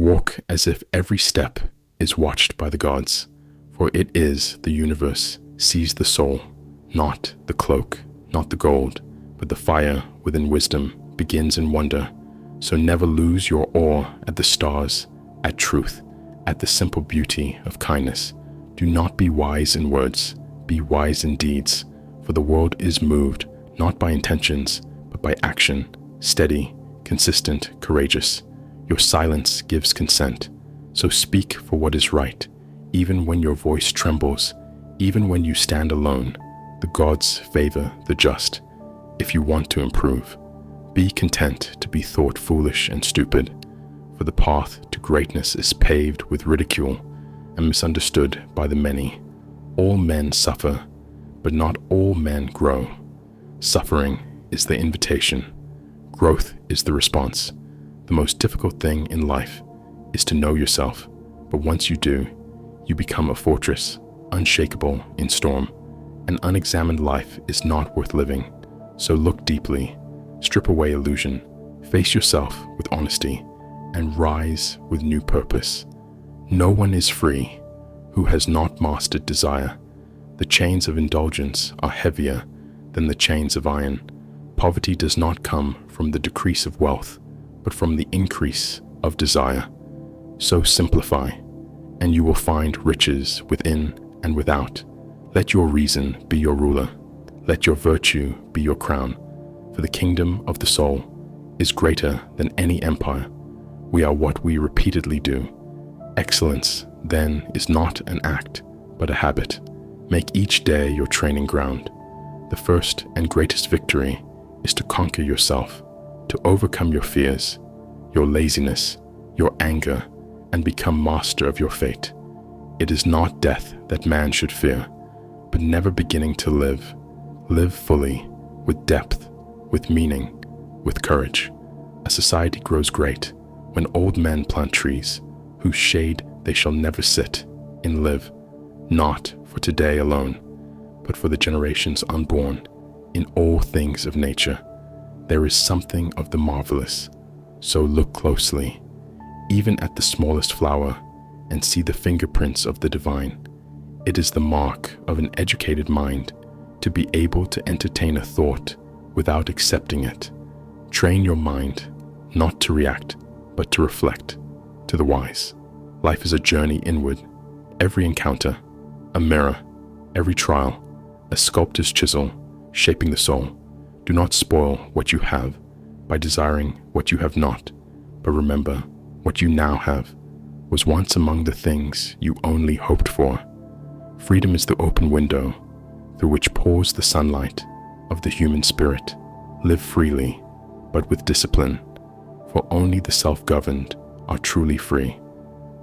Walk as if every step is watched by the gods, for it is the universe sees the soul, not the cloak, not the gold, but the fire within wisdom begins in wonder. So never lose your awe at the stars, at truth, at the simple beauty of kindness. Do not be wise in words, be wise in deeds, for the world is moved not by intentions, but by action, steady, consistent, courageous. Your silence gives consent, so speak for what is right, even when your voice trembles, even when you stand alone. The gods favor the just. If you want to improve, be content to be thought foolish and stupid, for the path to greatness is paved with ridicule and misunderstood by the many. All men suffer, but not all men grow. Suffering is the invitation. Growth is the response. The most difficult thing in life is to know yourself, but once you do, you become a fortress, unshakable in storm. An unexamined life is not worth living, so look deeply, strip away illusion, face yourself with honesty, and rise with new purpose. No one is free who has not mastered desire. The chains of indulgence are heavier than the chains of iron. Poverty does not come from the decrease of wealth, but from the increase of desire. So simplify, and you will find riches within and without. Let your reason be your ruler. Let your virtue be your crown, for the kingdom of the soul is greater than any empire. We are what we repeatedly do. Excellence, then, is not an act, but a habit. Make each day your training ground. The first and greatest victory is to conquer yourself, to overcome your fears, your laziness, your anger, and become master of your fate. It is not death that man should fear, but never beginning to live. Live fully, with depth, with meaning, with courage. A society grows great when old men plant trees, whose shade they shall never sit, and live, not for today alone, but for the generations unborn. In all things of nature, there is something of the marvelous, so look closely, even at the smallest flower, and see the fingerprints of the divine. It is the mark of an educated mind to be able to entertain a thought without accepting it. Train your mind not to react, but to reflect. To the wise, life is a journey inward. Every encounter, a mirror. Every trial, a sculptor's chisel shaping the soul. Do not spoil what you have by desiring what you have not, but remember what you now have was once among the things you only hoped for. Freedom is the open window through which pours the sunlight of the human spirit. Live freely, but with discipline, for only the self-governed are truly free.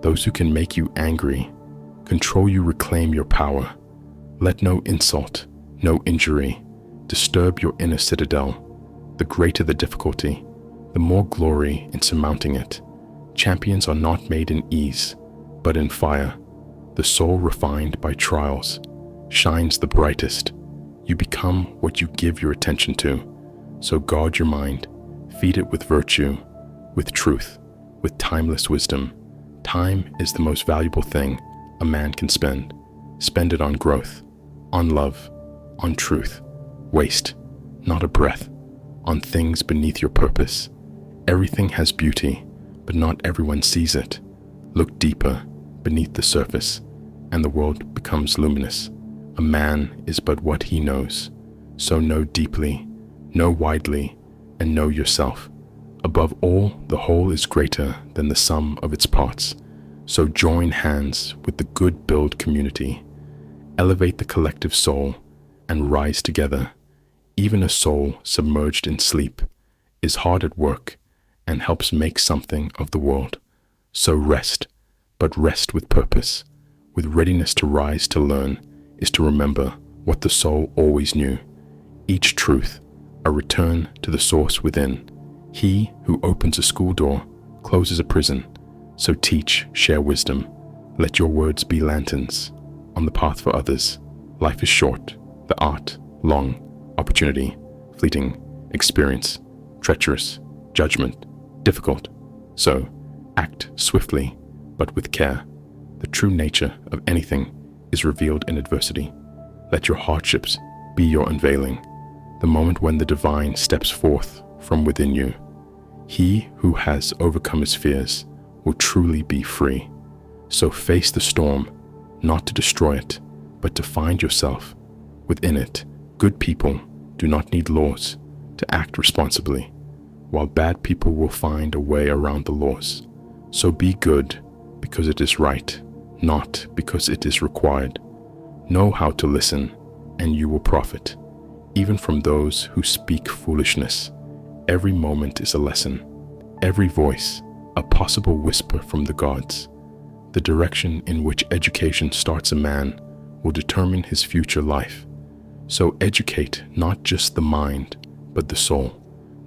Those who can make you angry, control you, reclaim your power. Let no insult, no injury disturb your inner citadel. The greater the difficulty, the more glory in surmounting it. Champions are not made in ease, but in fire. The soul refined by trials shines the brightest. You become what you give your attention to. So guard your mind, feed it with virtue, with truth, with timeless wisdom. Time is the most valuable thing a man can spend. Spend it on growth, on love, on truth. Waste not a breath on things beneath your purpose. Everything has beauty, but not everyone sees it. Look deeper beneath the surface, and the world becomes luminous. A man is but what he knows. So know deeply, know widely, and know yourself. Above all, the whole is greater than the sum of its parts. So join hands with the good-build community. Elevate the collective soul and rise together. Even a soul submerged in sleep is hard at work and helps make something of the world. So rest, but rest with purpose. With readiness to rise to learn is to remember what the soul always knew. Each truth, a return to the source within. He who opens a school door closes a prison. So teach, share wisdom. Let your words be lanterns on the path for others. Life is short, the art long, opportunity fleeting, experience treacherous, judgment difficult. So Act swiftly, but with care. The true nature of anything is revealed in adversity. Let your hardships be your unveiling, the moment when the divine steps forth from within you. He who has overcome his fears will truly be free. So face the storm, not to destroy it, but to find yourself within it. Good people do not need laws to act responsibly, while bad people will find a way around the laws. So be good because it is right, not because it is required. Know how to listen, and you will profit, even from those who speak foolishness. Every moment is a lesson, every voice a possible whisper from the gods. The direction in which education starts a man will determine his future life. So educate not just the mind, but the soul,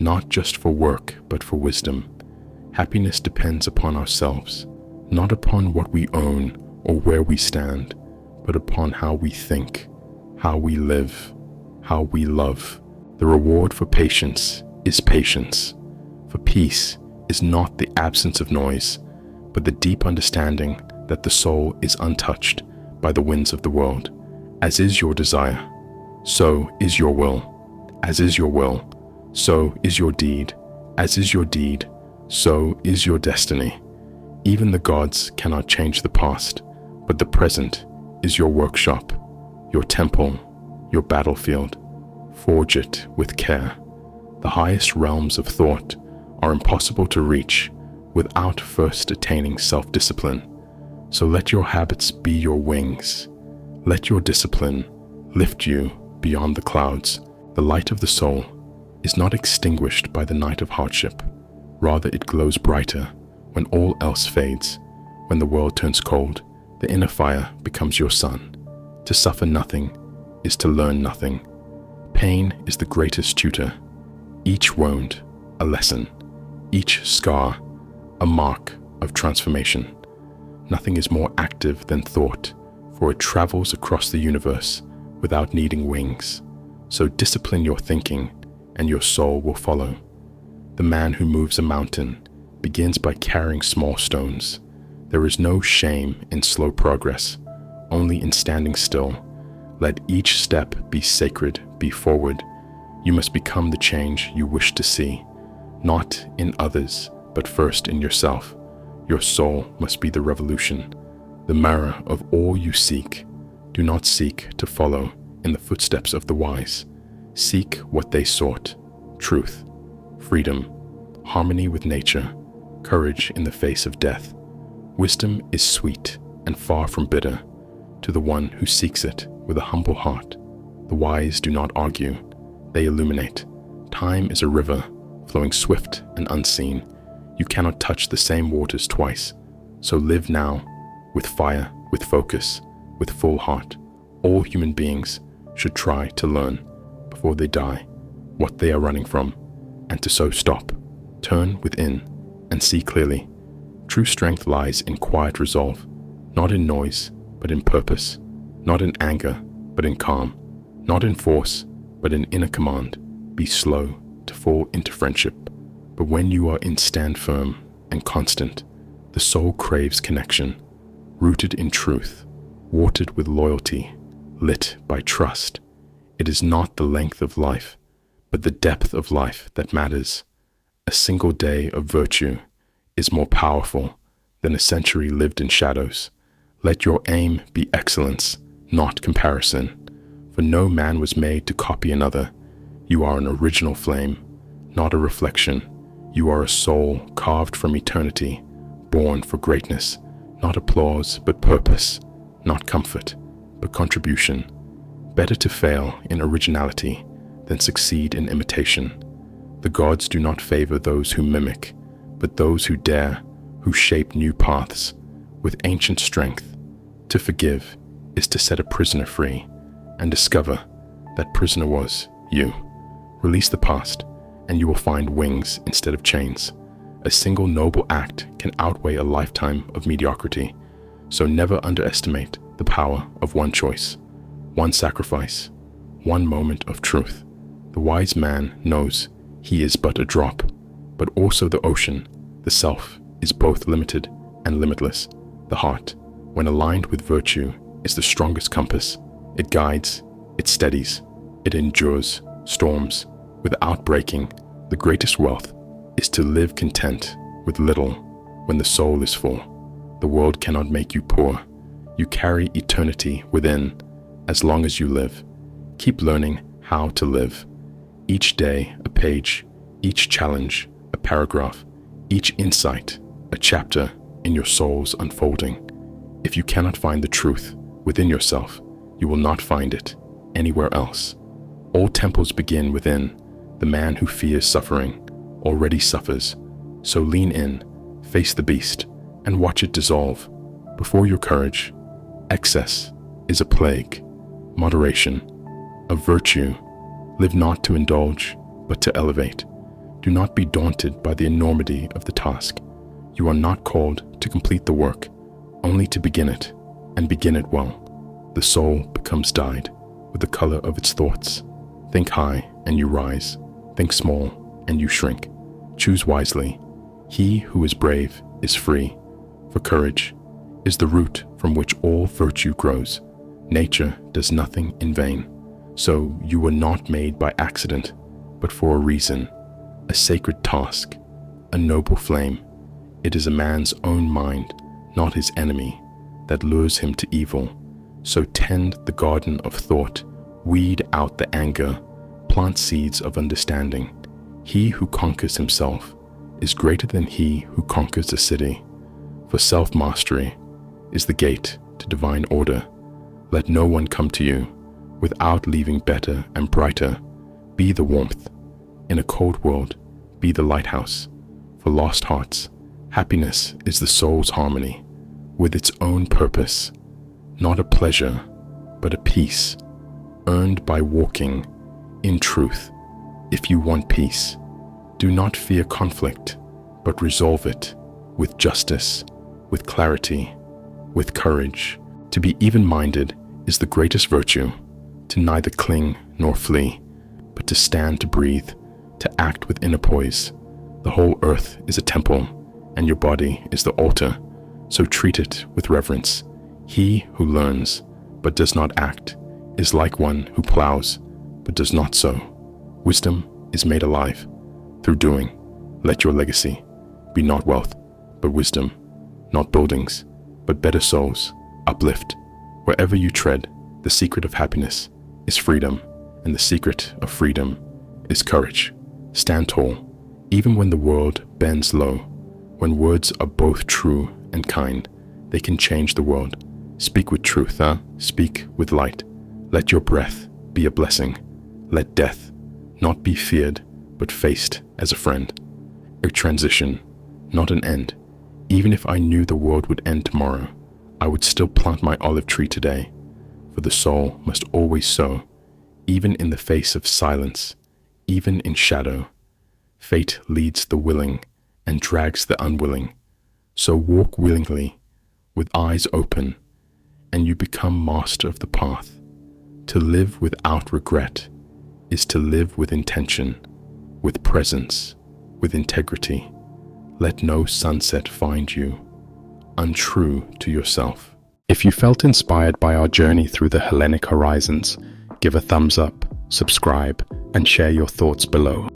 not just for work, but for wisdom. Happiness depends upon ourselves, not upon what we own or where we stand, but upon how we think, how we live, how we love. The reward for patience is patience. For peace is not the absence of noise, but the deep understanding that the soul is untouched by the winds of the world. As is your desire, so is your will. As is your will, so is your deed. As is your deed, so is your destiny. Even the gods cannot change the past, but the present is your workshop, your temple, your battlefield. Forge it with care. The highest realms of thought are impossible to reach without first attaining self-discipline. So let your habits be your wings. Let your discipline lift you beyond the clouds. The light of the soul is not extinguished by the night of hardship. Rather, it glows brighter when all else fades. When the world turns cold, the inner fire becomes your sun. To suffer nothing is to learn nothing. Pain is the greatest tutor. Each wound, a lesson. Each scar, a mark of transformation. Nothing is more active than thought, for it travels across the universe without needing wings. So discipline your thinking, and your soul will follow. The man who moves a mountain begins by carrying small stones. There is no shame in slow progress, only in standing still. Let each step be sacred, be forward. You must become the change you wish to see, not in others, but first in yourself. Your soul must be the revolution, the mirror of all you seek. Do not seek to follow in the footsteps of the wise. Seek what they sought: truth, freedom, harmony with nature, courage in the face of death. Wisdom is sweet and far from bitter to the one who seeks it with a humble heart. The wise do not argue, they illuminate. Time is a river, flowing swift and unseen. You cannot touch the same waters twice. So live now, with fire, with focus, with full heart. All human beings should try to learn, before they die, what they are running from, and to so stop, turn within, and see clearly. True strength lies in quiet resolve, not in noise, but in purpose, not in anger, but in calm, not in force, but in inner command. Be slow to fall into friendship, but when you are in, stand firm and constant. The soul craves connection, rooted in truth, watered with loyalty, lit by trust. It is not the length of life, but the depth of life that matters. A single day of virtue is more powerful than a century lived in shadows. Let your aim be excellence, not comparison. For no man was made to copy another. You are an original flame, not a reflection. You are a soul carved from eternity, born for greatness, not applause, but purpose, not comfort, but contribution. Better to fail in originality than succeed in imitation. The gods do not favor those who mimic, but those who dare, who shape new paths with ancient strength. To forgive is to set a prisoner free and discover that prisoner was you. Release the past and you will find wings instead of chains. A single noble act can outweigh a lifetime of mediocrity. So never underestimate the power of one choice, one sacrifice, one moment of truth. The wise man knows he is but a drop, but also the ocean, the self is both limited and limitless. The heart, when aligned with virtue, is the strongest compass. It guides, it steadies, it endures storms without breaking. The greatest wealth is to live content with little when the soul is full. The world cannot make you poor. You carry eternity within as long as you live. Keep learning how to live. Each day, a page, each challenge, a paragraph, each insight, a chapter in your soul's unfolding. If you cannot find the truth within yourself, you will not find it anywhere else. All temples begin within. The man who fears suffering already suffers. So lean in, face the beast, and watch it dissolve before your courage. Excess is a plague. Moderation, a virtue. Live not to indulge, but to elevate. Do not be daunted by the enormity of the task. You are not called to complete the work, only to begin it, and begin it well. The soul becomes dyed with the color of its thoughts. Think high and you rise. Think small and you shrink. Choose wisely. He who is brave is free, for courage is the root from which all virtue grows. Nature does nothing in vain. So you were not made by accident, but for a reason, a sacred task, a noble flame. It is a man's own mind, not his enemy, that lures him to evil. So tend the garden of thought, weed out the anger, plant seeds of understanding. He who conquers himself is greater than he who conquers a city. For self-mastery is the gate to divine order. Let no one come to you without leaving better and brighter. Be the warmth. In a cold world, be the lighthouse. For lost hearts, happiness is the soul's harmony with its own purpose, not a pleasure, but a peace, earned by walking in truth. If you want peace, do not fear conflict, but resolve it with justice, with clarity, with courage. To be even-minded is the greatest virtue, to neither cling nor flee, but to stand to breathe, to act with inner poise. The whole earth is a temple, and your body is the altar, so treat it with reverence. He who learns but does not act is like one who plows but does not sow. Wisdom is made alive through doing. Let your legacy be not wealth, but wisdom, not buildings, but better souls. Uplift. Wherever you tread, the secret of happiness is freedom, and the secret of freedom is courage. Stand tall, even when the world bends low. When words are both true and kind, they can change the world. Speak with truth, Speak with light. Let your breath be a blessing. Let death not be feared, but faced as a friend. A transition, not an end. Even if I knew the world would end tomorrow, I would still plant my olive tree today, for the soul must always sow, even in the face of silence, even in shadow. Fate leads the willing and drags the unwilling. So walk willingly, with eyes open, and you become master of the path. To live without regret is to live with intention, with presence, with integrity. Let no sunset find you untrue to yourself. If you felt inspired by our journey through the Hellenic horizons, give a thumbs up, subscribe, and share your thoughts below.